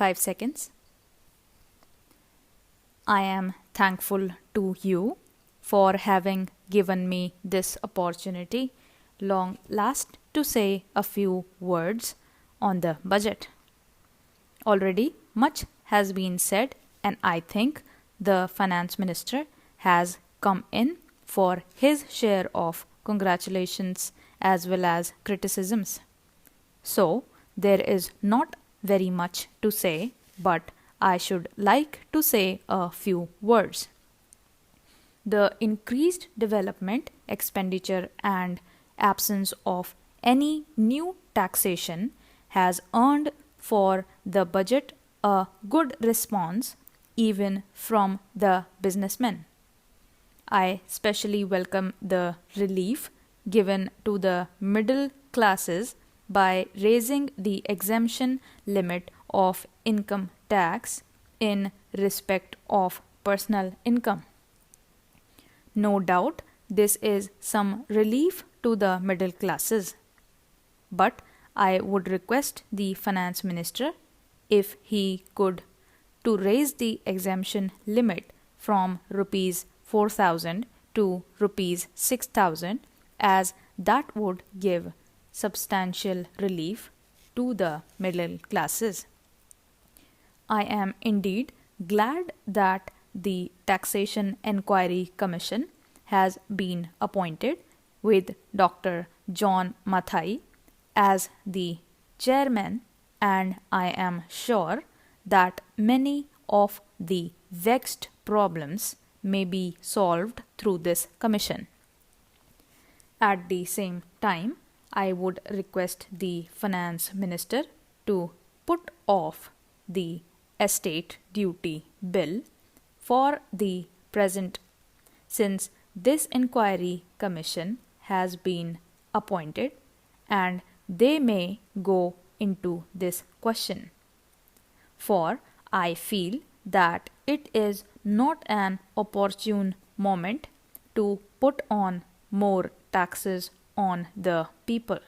5 seconds. I am thankful to you for having given me this opportunity long last to say a few words on the budget. Already much has been said, and I think the finance minister has come in for his share of congratulations as well as criticisms. So there is not very much to say, but I should like to say a few words. The increased development expenditure and absence of any new taxation has earned for the budget a good response even from the businessmen. I specially welcome the relief given to the middle classes by raising the exemption limit of income tax in respect of personal income. No doubt this is some relief to the middle classes, but I would request the finance minister, if he could, to raise the exemption limit from rupees 4,000 to rupees 6,000, as that would give substantial relief to the middle classes. I am indeed glad that the Taxation Enquiry Commission has been appointed with Dr. John Mathai as the chairman, and I am sure that many of the vexed problems may be solved through this commission. At the same time, I would request the finance minister to put off the estate duty bill for the present, since this inquiry commission has been appointed and they may go into this question. For I feel that it is not an opportune moment to put on more taxes on the people.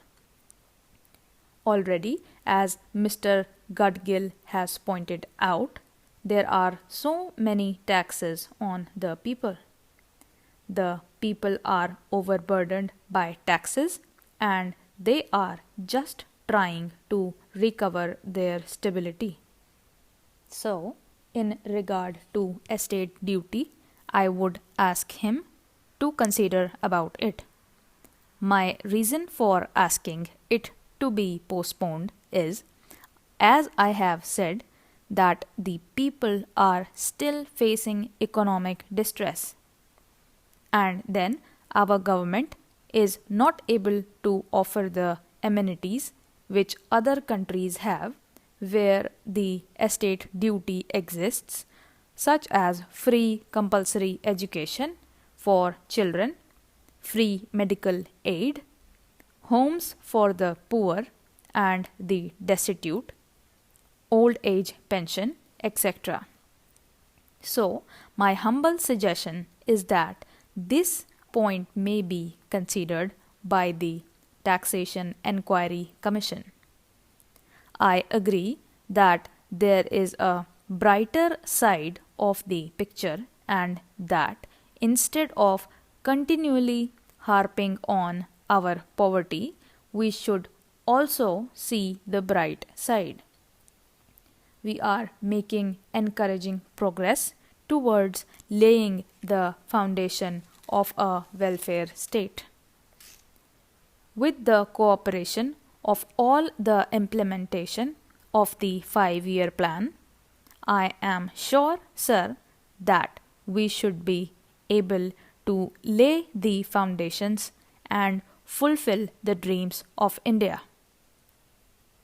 Already, as Mr. Gadgil has pointed out, there are so many taxes on the people. The people are overburdened by taxes and they are just trying to recover their stability. So, in regard to estate duty, I would ask him to consider about it. My reason for asking it to be postponed is, as I have said, that the people are still facing economic distress. And then our government is not able to offer the amenities which other countries have where the estate duty exists, such as free compulsory education for children, free medical aid, homes for the poor and the destitute, old age pension, etc. So, my humble suggestion is that this point may be considered by the Taxation Enquiry Commission. I agree that there is a brighter side of the picture, and that instead of continually harping on our poverty, we should also see the bright side. We are making encouraging progress towards laying the foundation of a welfare state. With the cooperation of all the implementation of the 5-year plan, I am sure, sir, that we should be able to lay the foundations and fulfill the dreams of India.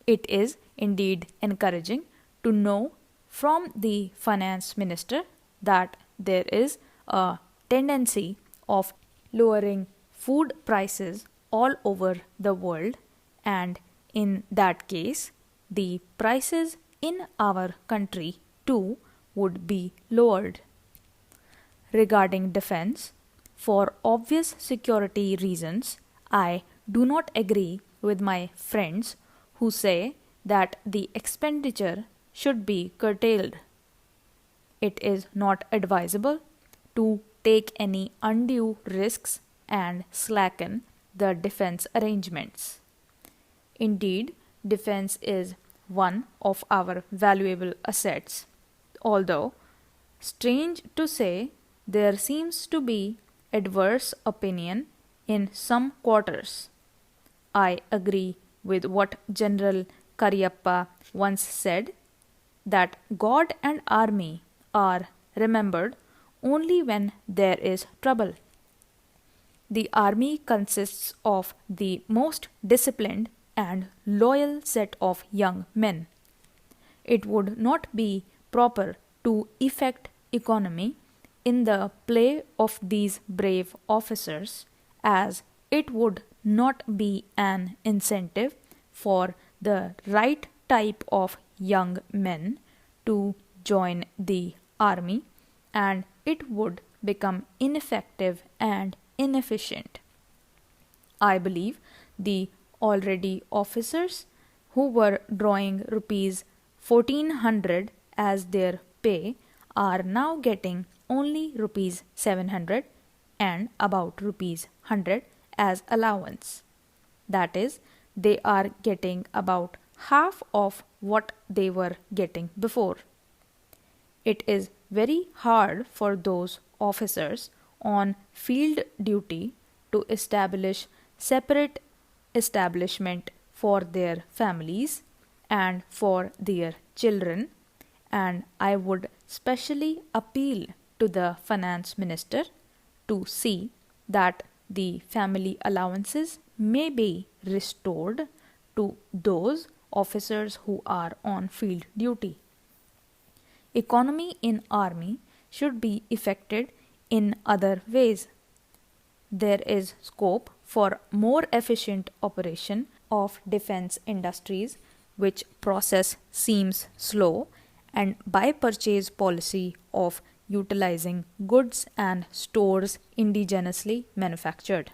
It is indeed encouraging to know from the finance minister that there is a tendency of lowering food prices all over the world, and in that case, the prices in our country too would be lowered. Regarding defense, for obvious security reasons, I do not agree with my friends who say that the expenditure should be curtailed. It is not advisable to take any undue risks and slacken the defense arrangements. Indeed, defense is one of our valuable assets, although, strange to say, there seems to be adverse opinion in some quarters. I agree with what General Cariappa once said, that God and army are remembered only when there is trouble. The army consists of the most disciplined and loyal set of young men. It would not be proper to effect economy in the play of these brave officers, as it would not be an incentive for the right type of young men to join the army, and it would become ineffective and inefficient. I believe the already officers who were drawing rupees 1400 as their pay are now getting only rupees 700 and about rupees 100 as allowance. That is, they are getting about half of what they were getting before. It is very hard for those officers on field duty to establish separate establishment for their families and for their children, and I would specially appeal to the finance minister to see that the family allowances may be restored to those officers who are on field duty. Economy in army should be effected in other ways. There is scope for more efficient operation of defense industries, which process seems slow, and by purchase policy of utilizing goods and stores indigenously manufactured.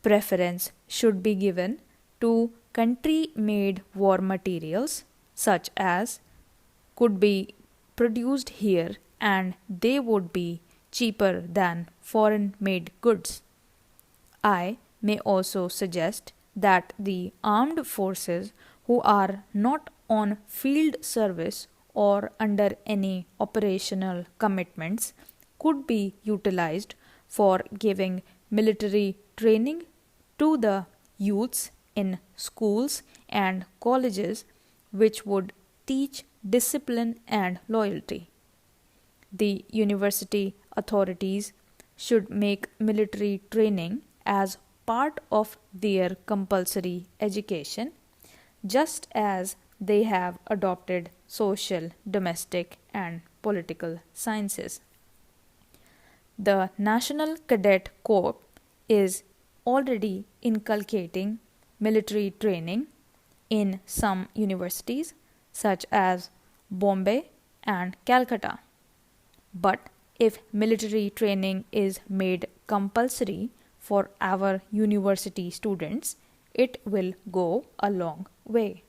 Preference should be given to country-made war materials such as could be produced here and they would be cheaper than foreign-made goods. I may also suggest that the armed forces who are not on field service or under any operational commitments could be utilized for giving military training to the youths in schools and colleges, which would teach discipline and loyalty. The university authorities should make military training as part of their compulsory education, just as they have adopted social, domestic, and political sciences. The National Cadet Corps is already inculcating military training in some universities such as Bombay and Calcutta. But if military training is made compulsory for our university students, it will go a long way.